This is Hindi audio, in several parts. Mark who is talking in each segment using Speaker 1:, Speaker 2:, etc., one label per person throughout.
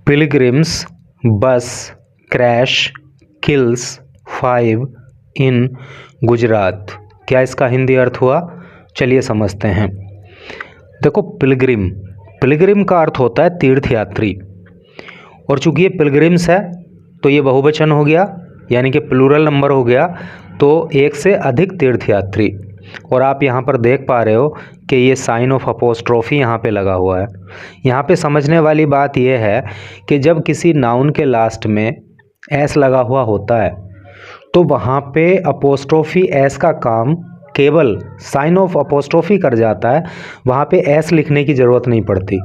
Speaker 1: पिलग्रिम्स बस क्रैश किल्स 5 इन गुजरात। क्या इसका हिंदी अर्थ हुआ? चलिए समझते हैं। देखो, पिलग्रिम का अर्थ होता है तीर्थयात्री, और चूंकि ये पिलग्रिम्स है तो ये बहुवचन हो गया, यानी कि प्लूरल नंबर हो गया, तो एक से अधिक तीर्थयात्री। और आप यहाँ पर देख पा रहे हो कि ये साइन ऑफ अपोस्ट्रोफी यहाँ पे लगा हुआ है। यहाँ पे समझने वाली बात यह है कि जब किसी नाउन के लास्ट में एस लगा हुआ होता है तो वहाँ पे अपोस्ट्रोफी एस का काम केवल साइन ऑफ अपोस्ट्रोफी कर जाता है, वहाँ पे एस लिखने की ज़रूरत नहीं पड़ती।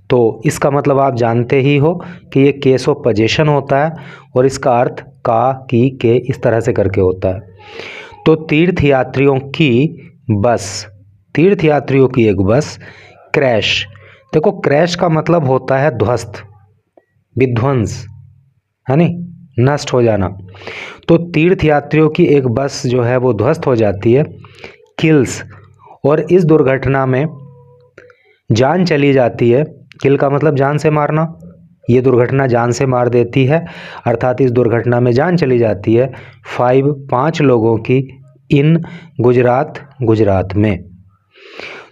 Speaker 1: तो इसका मतलब आप जानते ही हो कि ये केस ऑफ पोजीशन होता है और इसका अर्थ का, की, के इस तरह से करके होता है। तो तीर्थयात्रियों की एक बस क्रैश। देखो, क्रैश का मतलब होता है ध्वस्त, विध्वंस, है नी, नष्ट हो जाना। तो तीर्थयात्रियों की एक बस जो है वो ध्वस्त हो जाती है, किल्स, और इस दुर्घटना में जान चली जाती है। किल का मतलब जान से मारना, ये दुर्घटना जान से मार देती है, अर्थात इस दुर्घटना में जान चली जाती है 5 लोगों की इन गुजरात में।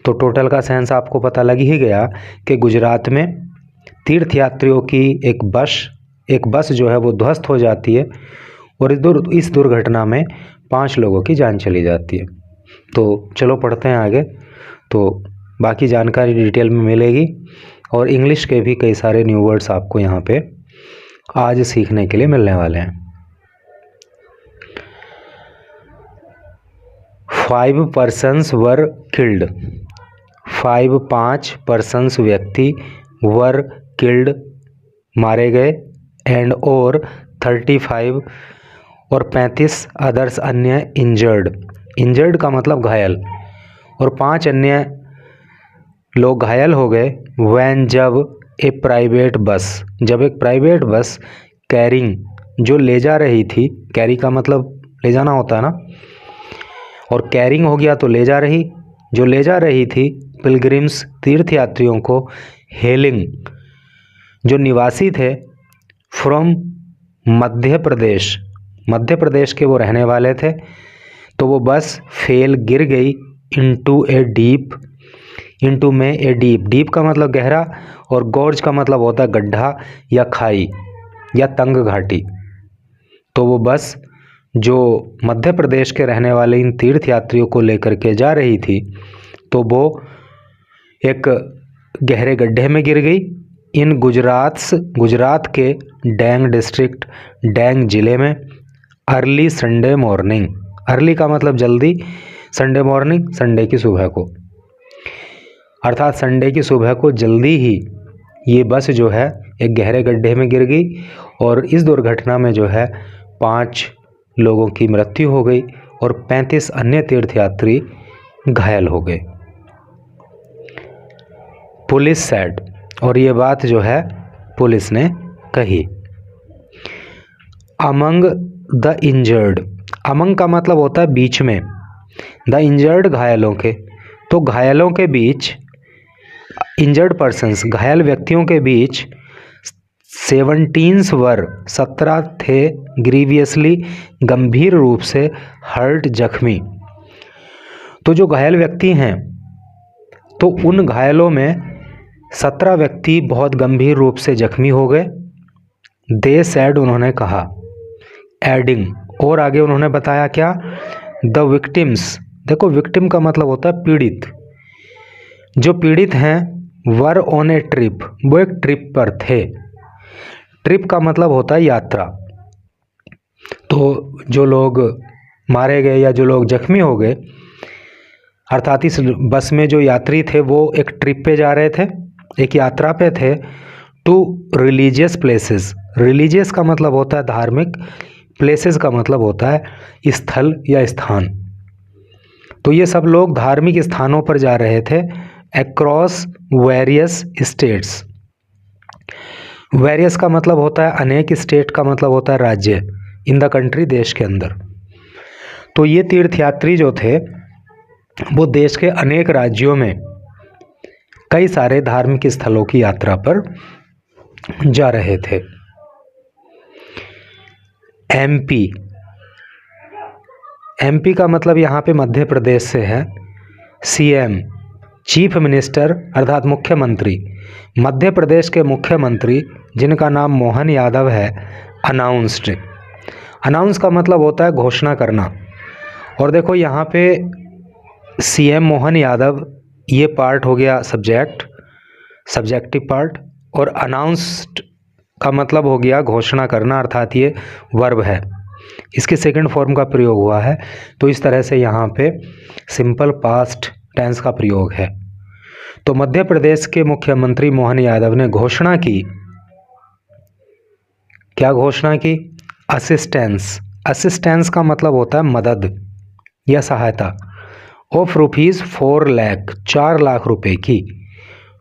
Speaker 1: तो टोटल का सेंस आपको पता लग ही गया कि गुजरात में तीर्थयात्रियों की एक बस जो है वो ध्वस्त हो जाती है और इस दुर्घटना में 5 लोगों की जान चली जाती है। तो चलो पढ़ते हैं आगे। तो बाकी जानकारी डिटेल में मिलेगी और इंग्लिश के भी कई सारे न्यू वर्ड्स आपको यहाँ पे आज सीखने के लिए मिलने वाले हैं। 5 persons वर किल्ड। 5 persons व्यक्ति वर किल्ड मारे गए, एंड और 35 और 35 अदर्स अन्य इंजर्ड का मतलब घायल, और 5 अन्य लोग घायल हो गए। वैन जब एक प्राइवेट बस कैरिंग जो ले जा रही थी, कैरी का मतलब ले जाना होता है ना, और कैरिंग हो गया तो ले जा रही थी पिलग्रिम्स तीर्थयात्रियों को, हेलिंग जो निवासी थे, फ्रॉम मध्य प्रदेश के वो रहने वाले थे। तो वो बस फेल गिर गई इनटू ए डीप का मतलब गहरा, और गॉर्ज का मतलब होता है गड्ढा या खाई या तंग घाटी। तो वो बस जो मध्य प्रदेश के रहने वाले इन तीर्थयात्रियों को लेकर के जा रही थी, तो वो एक गहरे गड्ढे में गिर गई इन गुजरात के डैंग डिस्ट्रिक्ट, डैंग जिले में, अर्ली संडे मॉर्निंग। अर्ली का मतलब जल्दी, संडे मॉर्निंग संडे की सुबह को, अर्थात संडे की सुबह को जल्दी ही ये बस जो है एक गहरे गड्ढे में गिर गई, और इस दुर्घटना में जो है 5 लोगों की मृत्यु हो गई और 35 अन्य तीर्थयात्री घायल हो गए। पुलिस सेड, और ये बात जो है पुलिस ने कही। अमंग द इंजर्ड, अमंग का मतलब होता है बीच में, द इंजर्ड घायलों के, तो घायलों के बीच, इंजर्ड पर्सन्स घायल व्यक्तियों के बीच 17 थे ग्रीवियसली गंभीर रूप से हर्ट जख्मी। तो जो घायल व्यक्ति हैं, तो उन घायलों में 17 व्यक्ति बहुत गंभीर रूप से जख्मी हो गए। दे सैड, उन्होंने कहा, एडिंग, और आगे उन्होंने बताया क्या, द विक्टिम्स। देखो, विक्टिम का मतलब होता है पीड़ित, जो पीड़ित हैं, वर ऑन ए ट्रिप, वो एक ट्रिप पर थे। ट्रिप का मतलब होता है यात्रा। तो जो लोग मारे गए या जो लोग जख्मी हो गए, अर्थात इस बस में जो यात्री थे वो एक ट्रिप पे जा रहे थे, एक यात्रा पे थे, टू रिलीजियस प्लेसेस। रिलीजियस का मतलब होता है धार्मिक, प्लेसेस का मतलब होता है स्थल या स्थान। तो ये सब लोग धार्मिक स्थानों पर जा रहे थे, अक्रॉस वेरियस स्टेट्स। वेरियस का मतलब होता है अनेक, स्टेट का मतलब होता है राज्य, इन द कंट्री, देश के अंदर। तो ये तीर्थयात्री जो थे वो देश के अनेक राज्यों में कई सारे धार्मिक स्थलों की यात्रा पर जा रहे थे। एमपी का मतलब यहाँ पे मध्य प्रदेश से है। सीएम चीफ मिनिस्टर अर्थात मुख्यमंत्री, मध्य प्रदेश के मुख्यमंत्री जिनका नाम मोहन यादव है, अनाउंस्ड। अनाउंस का मतलब होता है घोषणा करना। और देखो यहाँ पे सीएम मोहन यादव ये पार्ट हो गया सब्जेक्टिव पार्ट, और अनाउंस्ड का मतलब हो गया घोषणा करना, अर्थात ये वर्ब है, इसके सेकंड फॉर्म का प्रयोग हुआ है। तो इस तरह से यहाँ पे सिंपल पास्ट टेंस का प्रयोग है। तो मध्य प्रदेश के मुख्यमंत्री मोहन यादव ने घोषणा की, क्या घोषणा की? असिस्टेंस का मतलब होता है मदद या सहायता, ऑफ रुपीज़ 4 लाख, 4 लाख रुपए की,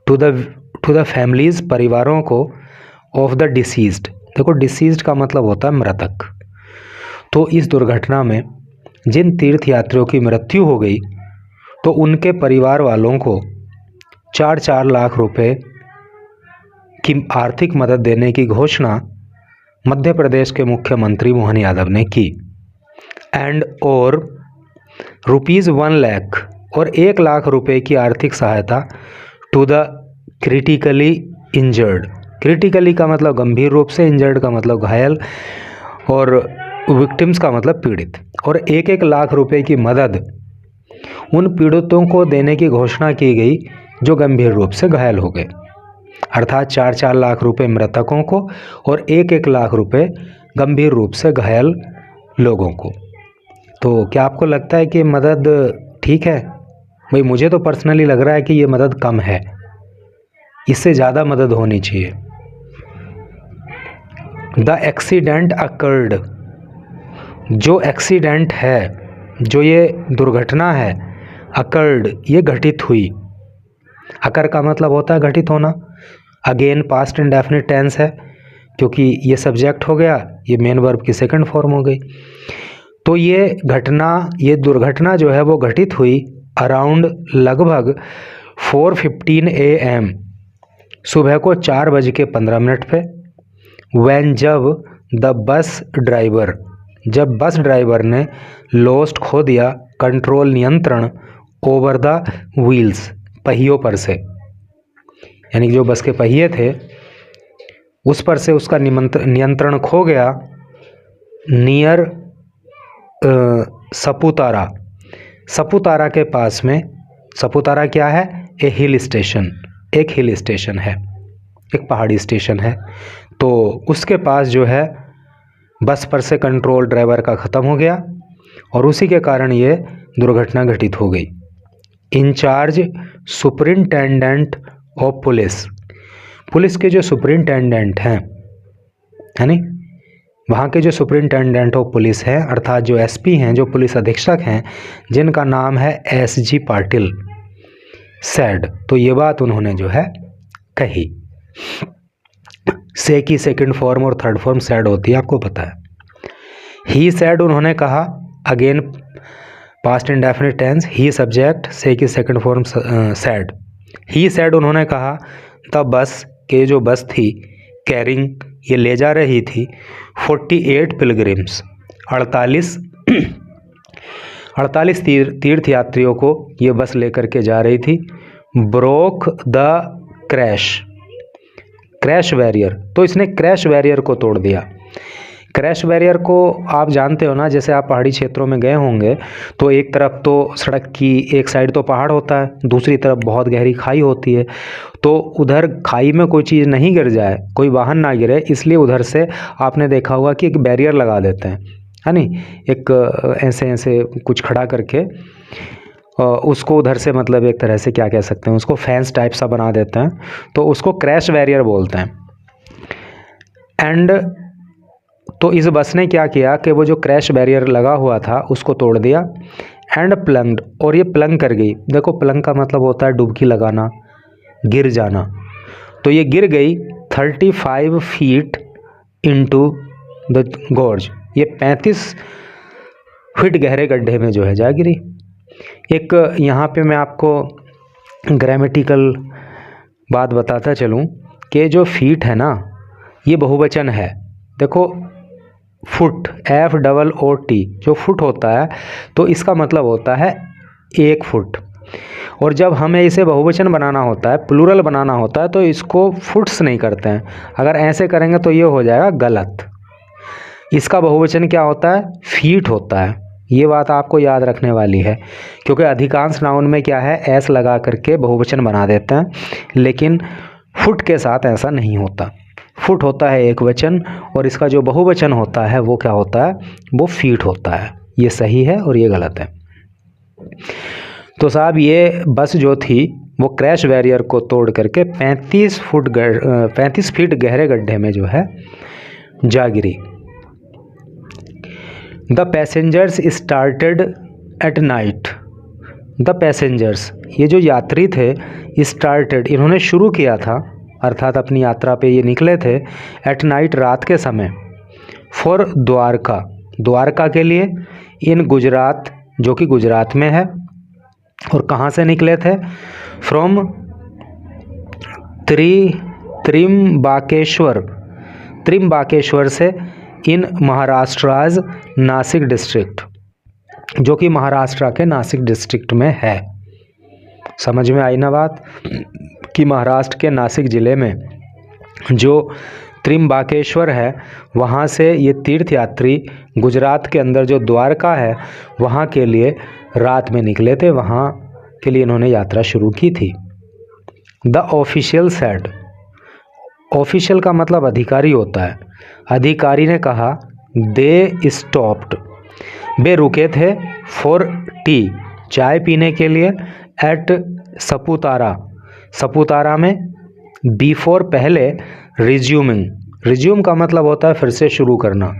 Speaker 1: टू द फैमिलीज, परिवारों को, ऑफ द डिसीज्ड। देखो डिसीज्ड का मतलब होता है मृतक। तो इस दुर्घटना में जिन तीर्थयात्रियों की मृत्यु हो गई तो उनके परिवार वालों को 4-4 लाख रुपए की आर्थिक मदद देने की घोषणा मध्य प्रदेश के मुख्यमंत्री मोहन यादव ने की। एंड और रुपीज़ 1 लाख, और 1 लाख रुपए की आर्थिक सहायता to the critically injured. Critically का मतलब गंभीर रूप से, इंजर्ड का मतलब घायल, और विक्टिम्स का मतलब पीड़ित। और 1-1 लाख रुपए की मदद उन पीड़ितों को देने की घोषणा की गई जो गंभीर रूप से घायल हो गए, अर्थात 4-4 लाख रुपए मृतकों को और 1-1 लाख रुपए गंभीर रूप से घायल लोगों को। तो क्या आपको लगता है कि मदद ठीक है? भाई मुझे तो पर्सनली लग रहा है कि ये मदद कम है, इससे ज़्यादा मदद होनी चाहिए। द एक्सीडेंट अकर्ड, जो एक्सीडेंट है, जो ये दुर्घटना है, अकर्ड ये घटित हुई। अकर का मतलब होता है घटित होना। अगेन पास्ट इंडेफिनिट टेंस है क्योंकि ये सब्जेक्ट हो गया, ये मेन वर्ब की सेकंड फॉर्म हो गई। तो ये दुर्घटना जो है वो घटित हुई अराउंड लगभग 4:15 AM, सुबह को 4:15 पे। व्हेन जब बस ड्राइवर ने लॉस्ट खो दिया कंट्रोल खो ओवर द व्हील्स, पहियों पर से, यानी जो बस के पहिए थे उस पर से उसका नियंत्रण खो गया नियर सपुतारा के पास में। सपुतारा क्या है? एक हिल स्टेशन है, एक पहाड़ी स्टेशन है। तो उसके पास जो है बस पर से कंट्रोल ड्राइवर का ख़त्म हो गया और उसी के कारण ये दुर्घटना घटित हो गई। इंचार्ज सुपरिंटेंडेंट ऑफ पुलिस के जो सुपरिंटेंडेंट हैं, यानी वहाँ के जो सुपरिंटेंडेंट ऑफ पुलिस हैं, अर्थात जो एसपी हैं, जो पुलिस अधीक्षक हैं, जिनका नाम है SG पाटिल, सैड। तो ये बात उन्होंने जो है कही। से की सेकंड फॉर्म और थर्ड फॉर्म सैड होती है, आपको पता है। ही सैड उन्होंने कहा, अगेन पास्ट इंडेफिनिट टेंस, ही सब्जेक्ट, से की सेकंड फॉर्म सैड। ही सैड उन्होंने कहा द बस के जो बस थी कैरिंग ये ले जा रही थी 48 पिलग्रिम्स, 48 तीर्थयात्रियों को ये बस लेकर के जा रही थी। ब्रोक द क्रैश बैरियर, तो इसने क्रैश बैरियर को तोड़ दिया। क्रैश बैरियर को आप जानते हो ना, जैसे आप पहाड़ी क्षेत्रों में गए होंगे तो एक तरफ तो सड़क की एक साइड तो पहाड़ होता है, दूसरी तरफ बहुत गहरी खाई होती है। तो उधर खाई में कोई चीज़ नहीं गिर जाए, कोई वाहन ना गिरे, इसलिए उधर से आपने देखा होगा कि एक बैरियर लगा देते हैं, है नहीं, एक ऐसे कुछ खड़ा करके उसको उधर से, मतलब एक तरह से क्या कह सकते हैं, उसको फेंस टाइप सा बना देते हैं, तो उसको क्रैश बैरियर बोलते हैं। एंड तो इस बस ने क्या किया कि वो जो क्रैश बैरियर लगा हुआ था उसको तोड़ दिया। एंड प्लंग्ड, और ये प्लंग कर गई। देखो प्लंग का मतलब होता है डुबकी लगाना, गिर जाना। तो ये गिर गई 35 फीट इनटू द गॉर्ज, ये 35 फीट गहरे गड्ढे में जो है जा गिरी। एक यहाँ पे मैं आपको ग्रामेटिकल बात बताता चलूँ के जो फीट है ना, ये बहुवचन है। देखो फुट, FOOT, जो फुट होता है तो इसका मतलब होता है 1 फुट। और जब हमें इसे बहुवचन बनाना होता है, प्लूरल बनाना होता है, तो इसको फुट्स नहीं करते हैं। अगर ऐसे करेंगे तो ये हो जाएगा गलत। इसका बहुवचन क्या होता है? फीट होता है। ये बात आपको याद रखने वाली है, क्योंकि अधिकांश नाउन में क्या है, एस लगा करके बहुवचन बना देते हैं, लेकिन फुट के साथ ऐसा नहीं होता। फुट होता है एक वचन, और इसका जो बहुवचन होता है वो क्या होता है? वो फीट होता है। ये सही है और ये गलत है। तो साहब ये बस जो थी वो क्रैश बैरियर को तोड़ करके 35 फीट गहरे गड्ढे में जो है जा गिरी। The passengers started at night. The passengers, ये जो यात्री थे, स्टार्टेड, इन्होंने शुरू किया था, अर्थात अपनी यात्रा पे ये निकले थे, एट नाइट, रात के समय, फॉर द्वारका, द्वारका के लिए, इन गुजरात, जो कि गुजरात में है। और कहाँ से निकले थे? फ्रॉम त्रिम्बाकेश्वर, त्रिम्बाकेश्वर से, इन महाराष्ट्राज नासिक डिस्ट्रिक्ट, जो कि महाराष्ट्र के नासिक डिस्ट्रिक्ट में है। समझ में आई ना बात, कि महाराष्ट्र के नासिक ज़िले में जो त्रिम्बाकेश्वर है, वहाँ से ये तीर्थयात्री गुजरात के अंदर जो द्वारका है वहाँ के लिए रात में निकले थे, वहाँ के लिए इन्होंने यात्रा शुरू की थी। द ऑफिशियल सेड, ऑफिशियल का मतलब अधिकारी होता है। अधिकारी ने कहा, दे स्टॉप्ड, वे रुके थे, फॉर टी, चाय पीने के लिए, एट सपुतारा, सपुतारा में, बिफोर, पहले, रिज्यूमिंग, रिज्यूम का मतलब होता है फिर से शुरू करना,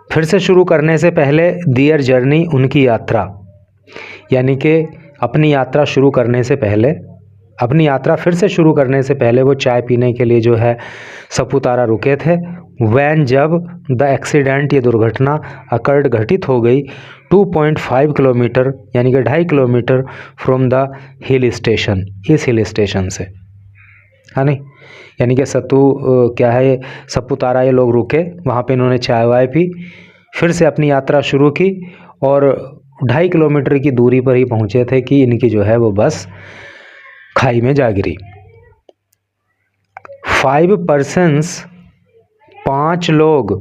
Speaker 1: फिर से शुरू करने से पहले, दियर जर्नी, उनकी यात्रा, यानी कि अपनी यात्रा शुरू करने से पहले, अपनी यात्रा फिर से शुरू करने से पहले वो चाय पीने के लिए जो है सपुतारा रुके थे। वैन, जब, द एक्सीडेंट, ये दुर्घटना, अकर्ड, घटित हो गई, 2.5 किलोमीटर, यानी कि 2.5 kilometre, from the hill station, इस हिल स्टेशन से, है नहीं, यानी कि क्या है, सपुतारा ये लोग रुके, वहाँ पे इन्होंने चाय वाय पी, फिर से अपनी यात्रा शुरू की, और 2.5 किलोमीटर की दूरी पर ही पहुँचे थे कि इनकी जो है वो बस खाई में जा गिरी। 5 persons, 5 लोग,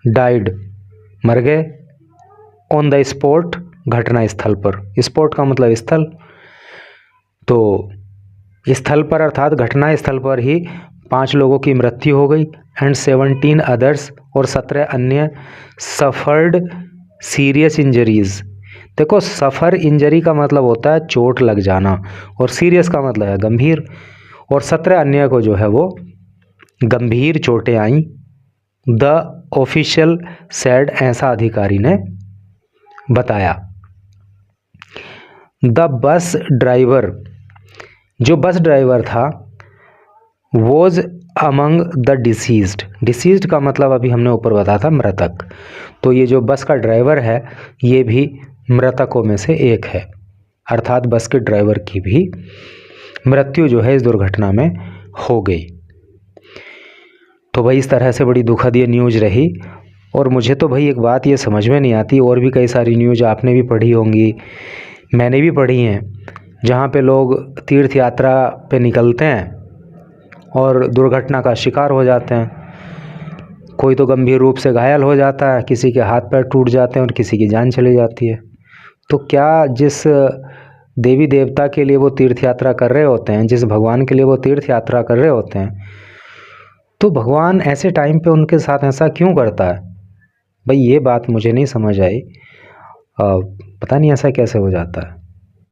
Speaker 1: डाइड, मर गए, ऑन द स्पॉट, घटना स्थल पर, स्पॉट का मतलब स्थल, तो स्थल पर अर्थात घटना स्थल पर ही 5 लोगों की मृत्यु हो गई, एंड 17 अदर्स, और 17 अन्य, सफर्ड सीरियस इंजरीज। देखो सफ़र इंजरी का मतलब होता है चोट लग जाना, और सीरियस का मतलब है गंभीर, और 17 अन्य को जो है वो गंभीर चोटें आईं। द ऑफिशियल सेड, ऐसा अधिकारी ने बताया। द बस ड्राइवर, जो बस ड्राइवर था, was among the deceased, deceased का मतलब अभी हमने ऊपर बताया था मृतक, तो ये जो बस का ड्राइवर है ये भी मृतकों में से एक है, अर्थात बस के ड्राइवर की भी मृत्यु जो है इस दुर्घटना में हो गई। तो भाई इस तरह से बड़ी दुखद ये न्यूज़ रही। और मुझे तो भाई एक बात ये समझ में नहीं आती, और भी कई सारी न्यूज़ आपने भी पढ़ी होंगी, मैंने भी पढ़ी हैं, जहाँ पे लोग तीर्थ यात्रा पे निकलते हैं और दुर्घटना का शिकार हो जाते हैं। कोई तो गंभीर रूप से घायल हो जाता है, किसी के हाथ पैर टूट जाते हैं और किसी की जान चली जाती है। तो क्या जिस देवी देवता के लिए वो तीर्थ यात्रा कर रहे होते हैं, जिस भगवान के लिए वो तीर्थ यात्रा कर रहे होते हैं, तो भगवान ऐसे टाइम पे उनके साथ ऐसा क्यों करता है? भाई ये बात मुझे नहीं समझ आई, पता नहीं ऐसा कैसे हो जाता है।